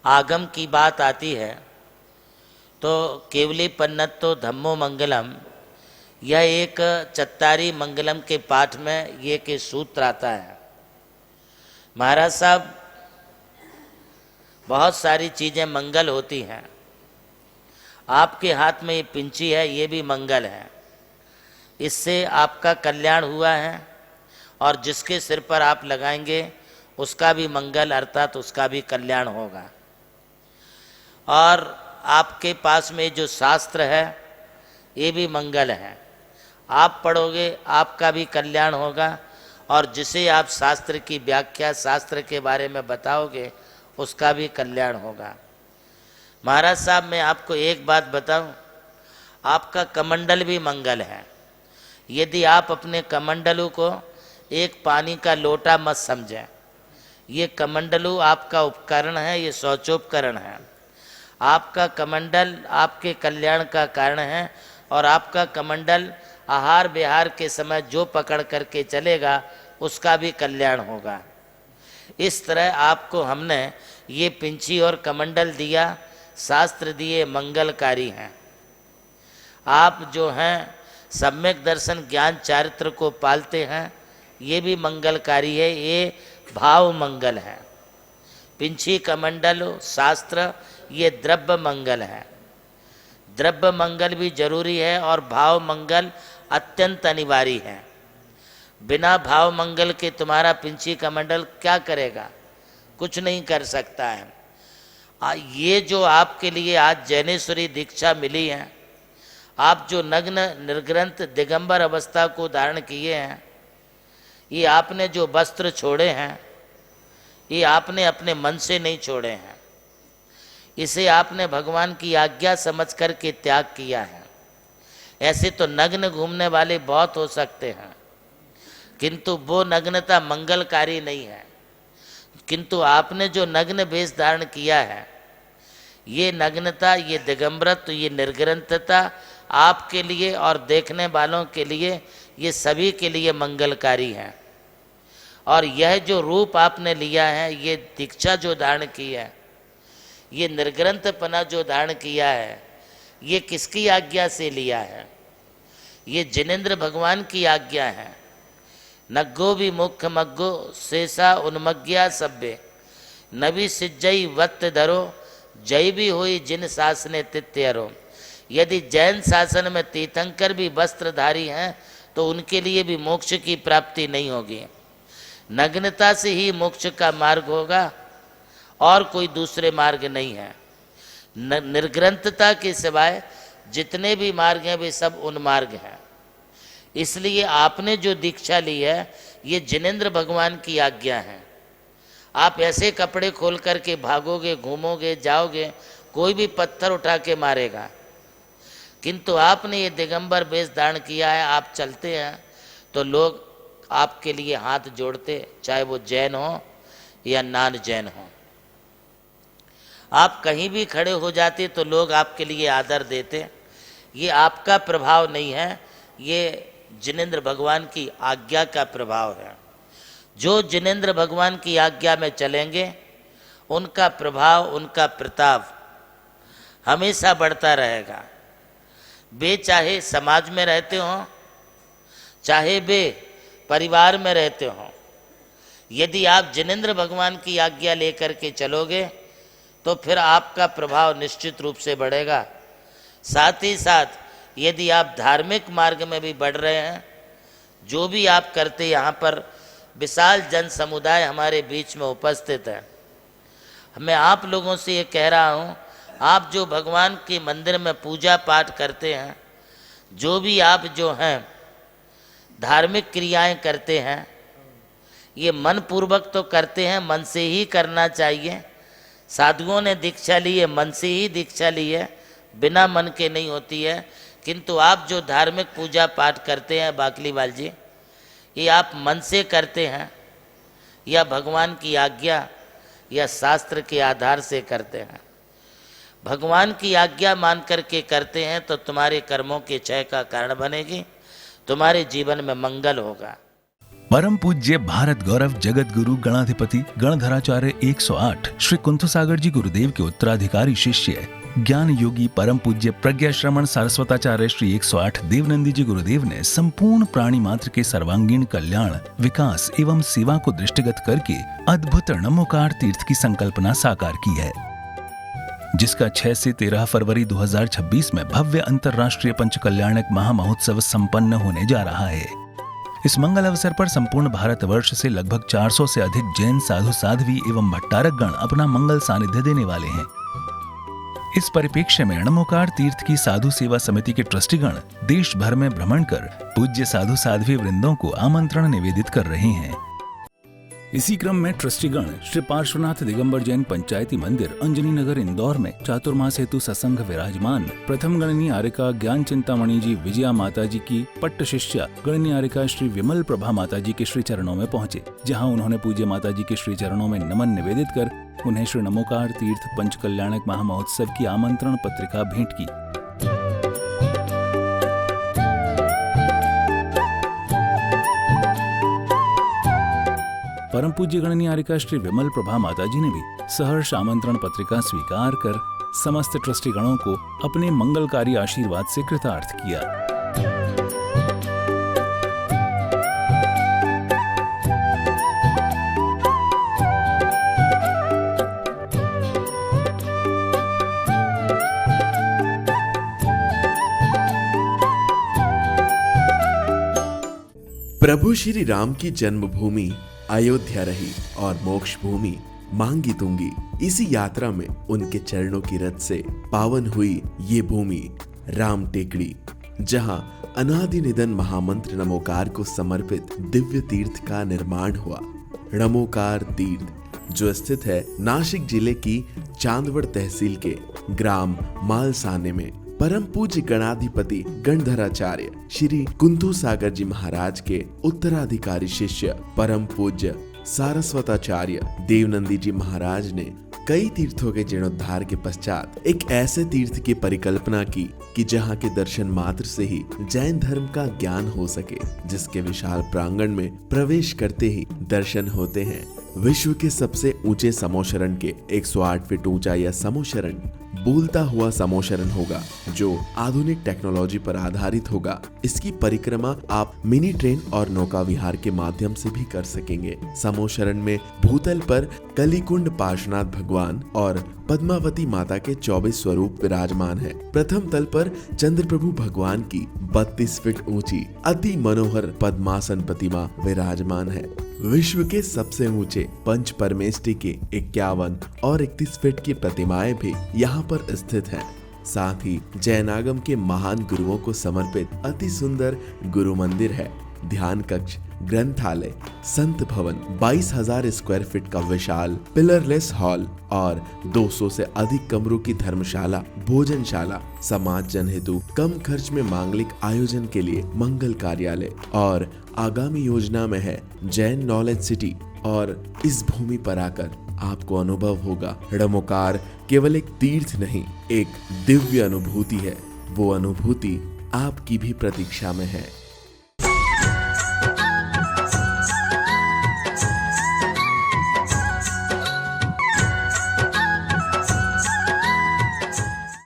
आगम की बात आती है तो केवली पन्नत्तो धम्मो मंगलम, यह एक चत्तारी मंगलम के पाठ में ये के सूत्र आता है। महाराज साहब, बहुत सारी चीज़ें मंगल होती हैं। आपके हाथ में ये पिंची है, ये भी मंगल है, इससे आपका कल्याण हुआ है। और जिसके सिर पर आप लगाएंगे उसका भी मंगल अर्थात उसका भी कल्याण होगा। और आपके पास में जो शास्त्र है ये भी मंगल है, आप पढ़ोगे आपका भी कल्याण होगा। और जिसे आप शास्त्र की व्याख्या, शास्त्र के बारे में बताओगे उसका भी कल्याण होगा। महाराज साहब, मैं आपको एक बात बताऊं, आपका कमंडल भी मंगल है। यदि आप अपने कमंडलू को एक पानी का लोटा मत समझें, ये कमंडलू आपका उपकरण है, ये शौचोपकरण है। आपका कमंडल आपके कल्याण का कारण है। और आपका कमंडल आहार विहार के समय जो पकड़ करके चलेगा उसका भी कल्याण होगा। इस तरह आपको हमने ये पिंची और कमंडल दिया, शास्त्र दिए मंगलकारी हैं। आप जो हैं सम्यक दर्शन ज्ञान चारित्र को पालते हैं, ये भी मंगलकारी है, ये भाव मंगल है। पिंची कमंडल शास्त्र ये द्रव्य मंगल है। द्रव्य मंगल भी जरूरी है और भाव मंगल अत्यंत अनिवार्य है। बिना भाव मंगल के तुम्हारा पिंची कमंडल क्या करेगा? कुछ नहीं कर सकता है। ये जो आपके लिए आज जैनेश्वरी दीक्षा मिली है, आप जो नग्न निर्ग्रंथ दिगंबर अवस्था को धारण किए हैं, ये आपने जो वस्त्र छोड़े हैं ये आपने अपने मन से नहीं छोड़े हैं, इसे आपने भगवान की आज्ञा समझ कर के त्याग किया है। ऐसे तो नग्न घूमने वाले बहुत हो सकते हैं, किंतु वो नग्नता मंगलकारी नहीं है। किंतु आपने जो नग्न वेश धारण किया है, ये नग्नता, ये दिगंबरत्व, ये निर्ग्रंथता आपके लिए और देखने वालों के लिए, ये सभी के लिए मंगलकारी है। और यह जो रूप आपने लिया है, ये दीक्षा जो धारण की है, ये निर्ग्रंथपना जो धारण किया है, ये किसकी आज्ञा से लिया है? ये जिनेंद्र भगवान की आज्ञा है। नग्गो भी मुख्य मग्गो शेषा उन्मग्या सभ्य, नबी सिज्जई वत्त धरो, जय भी हुई जिन शासने तित्यरो। यदि जैन शासन में तीर्थंकर भी वस्त्रधारी हैं तो उनके लिए भी मोक्ष की प्राप्ति नहीं होगी। नग्नता से ही मोक्ष का मार्ग होगा और कोई दूसरे मार्ग नहीं है। निर्ग्रंथता के सिवाय जितने भी मार्ग हैं वे सब उन्मार्ग हैं। इसलिए आपने जो दीक्षा ली है ये जिनेंद्र भगवान की आज्ञा है। आप ऐसे कपड़े खोल करके भागोगे, घूमोगे, जाओगे, कोई भी पत्थर उठा के मारेगा। किंतु आपने ये दिगंबर वेश धारण किया है, आप चलते हैं तो लोग आपके लिए हाथ जोड़ते, चाहे वो जैन हो या नान जैन हो। आप कहीं भी खड़े हो जाते तो लोग आपके लिए आदर देते। ये आपका प्रभाव नहीं है, ये जिनेंद्र भगवान की आज्ञा का प्रभाव है। जो जिनेंद्र भगवान की आज्ञा में चलेंगे उनका प्रभाव, उनका प्रताप हमेशा बढ़ता रहेगा। वे चाहे समाज में रहते हों, चाहे वे परिवार में रहते हों, यदि आप जिनेंद्र भगवान की आज्ञा लेकर के चलोगे तो फिर आपका प्रभाव निश्चित रूप से बढ़ेगा। साथ ही साथ यदि आप धार्मिक मार्ग में भी बढ़ रहे हैं, जो भी आप करते, यहाँ पर विशाल जन समुदाय हमारे बीच में उपस्थित है। मैं आप लोगों से ये कह रहा हूँ, आप जो भगवान के मंदिर में पूजा पाठ करते हैं, जो भी आप जो हैं धार्मिक क्रियाएं करते हैं, ये मन पूर्वक तो करते हैं, मन से ही करना चाहिए। साधुओं ने दीक्षा ली है, मन से ही दीक्षा ली है, बिना मन के नहीं होती है। किंतु आप जो धार्मिक पूजा पाठ करते हैं बाकलीवाल जी, ये आप मन से करते हैं या भगवान की आज्ञा या शास्त्र के आधार से करते हैं? भगवान की आज्ञा मान करके करते हैं तो तुम्हारे कर्मों के क्षय का कारण बनेगी, तुम्हारे जीवन में मंगल होगा। परम पूज्य भारत गौरव जगत गुरु गणाधिपति गणधराचार्य 108 श्री कुंथुसागर जी गुरुदेव के उत्तराधिकारी शिष्य ज्ञान योगी परम पूज्य प्रज्ञा श्रमण सारस्वताचार्य श्री 108 देवनंदी जी गुरुदेव ने संपूर्ण प्राणी मात्र के सर्वांगीण कल्याण, विकास एवं सेवा को दृष्टिगत करके अद्भुत नमोकार तीर्थ की संकल्पना साकार की है, जिसका 6 से 13 फरवरी 2026 में भव्य अंतर्राष्ट्रीय पंचकल्याणक महामहोत्सव संपन्न होने जा रहा है। इस मंगल अवसर पर संपूर्ण भारतवर्ष से लगभग 400 से अधिक जैन साधु साध्वी एवं भट्टारक गण अपना मंगल सानिध्य देने वाले हैं। इस परिप्रेक्ष्य में नमोकार तीर्थ की साधु सेवा समिति के ट्रस्टीगण देश भर में भ्रमण कर पूज्य साधु साध्वी वृंदों को आमंत्रण निवेदित कर रहे हैं। इसी क्रम में ट्रस्टीगण श्री पार्श्वनाथ दिगंबर जैन पंचायती मंदिर अंजनी नगर इंदौर में चातुर्मास हेतु सत्संग विराजमान प्रथम गणनीय आर्यिका ज्ञान चिंतामणि जी विजया माता जी की पट्ट शिष्या गणनीय आर्यिका श्री विमल प्रभा माता जी के श्री चरणों में पहुंचे, जहां उन्होंने पूज्य माता जी के श्री चरणों में नमन निवेदित कर उन्हें श्री नमोकार तीर्थ पंचकल्याणक महामहोत्सव की आमंत्रण पत्रिका भेंट की। परम पूज्य गणनीय आर्यिका श्री विमल प्रभा माता जी ने भी सहर्ष आमंत्रण पत्रिका स्वीकार कर समस्त ट्रस्टीगणों को अपने मंगलकारी आशीर्वाद से कृतार्थ किया। प्रभु श्री राम की जन्मभूमि अयोध्या रही और मोक्ष भूमि मांगी तुंगी। इसी यात्रा में उनके चरणों की रथ से पावन हुई ये भूमि राम टेकड़ी, जहां अनादि निधन महामंत्र नमोकार को समर्पित दिव्य तीर्थ का निर्माण हुआ। नमोकार तीर्थ जो स्थित है नासिक जिले की चांदवड़ तहसील के ग्राम मालसाने में, परम पूज्य गणाधिपति गणधराचार्य श्री कुंथुसागर जी महाराज के उत्तराधिकारी शिष्य परम पूज्य सारस्वताचार्य देवनंदी जी महाराज ने कई तीर्थों के जीर्णोद्धार के पश्चात एक ऐसे तीर्थ की परिकल्पना की कि जहां के दर्शन मात्र से ही जैन धर्म का ज्ञान हो सके, जिसके विशाल प्रांगण में प्रवेश करते ही दर्शन होते हैं विश्व के सबसे ऊंचे समोशरण के 108 फीट ऊंचा यह समोशरण बोलता हुआ समोशरण होगा, जो आधुनिक टेक्नोलॉजी पर आधारित होगा। इसकी परिक्रमा आप मिनी ट्रेन और नौका विहार के माध्यम से भी कर सकेंगे। समोशरण में भूतल पर कलिकुंड पार्श्वनाथ भगवान और पद्मावती माता के 24 स्वरूप विराजमान है। प्रथम तल पर चंद्रप्रभु भगवान की 32 फीट ऊंची अति मनोहर पद्मासन प्रतिमा विराजमान है। विश्व के सबसे ऊंचे पंच परमेष्टि के 51 और 31 फीट की प्रतिमाएं भी यहाँ पर स्थित हैं। साथ ही जैनागम के महान गुरुओं को समर्पित अति सुंदर गुरु मंदिर है। ध्यान कक्ष, ग्रंथालय, संत भवन, 22,000 स्क्वायर फीट का विशाल पिलरलेस हॉल और 200 से अधिक कमरों की धर्मशाला, भोजनशाला, समाज जन हेतु कम खर्च में मांगलिक आयोजन के लिए मंगल कार्यालय और आगामी योजना में है जैन नॉलेज सिटी। और इस भूमि पर आकर आपको अनुभव होगा नमोकार केवल एक तीर्थ नहीं, एक दिव्य अनुभूति है। वो अनुभूति आपकी भी प्रतीक्षा में है।